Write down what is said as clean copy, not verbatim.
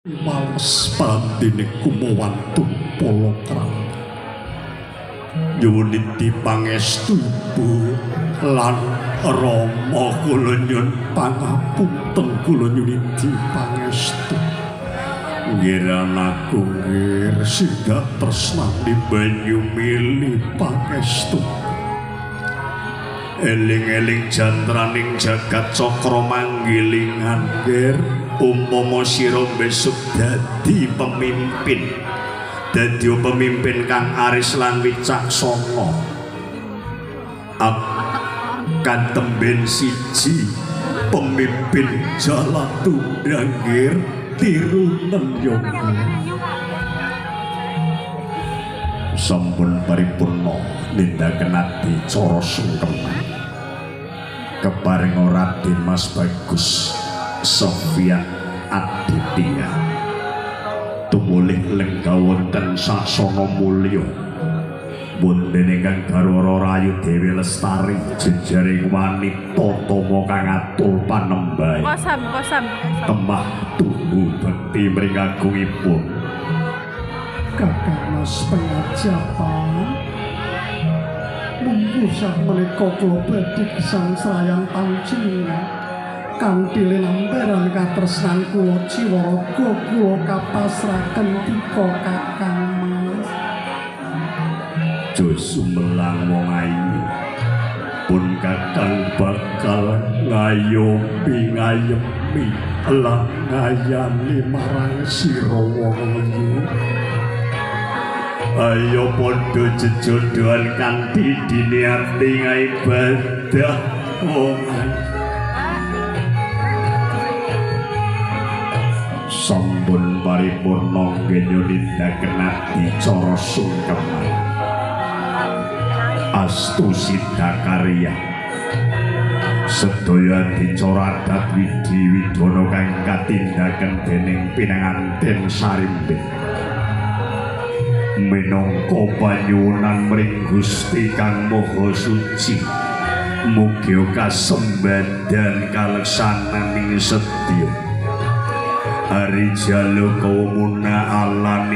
Males pandene kumawantu Palakrama nyuwun pangestu Ibu lan Rama kula nyuwun pangapunten kula nyuwun pangestu ngiranaku ngir sida tresnani banyu mili pangestu eling-eling jantraning jagat cakra manggilingan ngir umpama sira besok dadi pemimpin kang aris lan wicaksana akan temben siji pemimpin Jalatundra ngir tirunen yoga sampun paripurna nindakaken adicara sungkeman keparing Raden Mas Bagus Sofyan Aditya tumulih lenggah wonten sasana mulya wonten ingkang garwa Rayu Dewi Lestari jejaring wanita tama kang atur panembahe kosam temah tuhu bekti mring agungipun Kakang Mas Pengajapan mungku sak menika kula badhe kesangsrayan panjenengan kanthi linambaran katresnan kula jiwaraga kula kapasrahaken tika Kakang Mas jos sumelang wong ayu pun Kakang bakal ngayomi lan ngayani marang sira wong ayu ayo padha jejodohan kanthi diniati ibadah wong ayu sampun paripurna nindakaken adicara sungkeman astu sidakarya sedaya adicara adat widi widana kang katindaken dening pinanganten Sarimbit minangka panyuwunan mring Gusti Kang Maha Suci mugi kasembadan kaleksananing sedya Hari Jalo Kaumuna Alami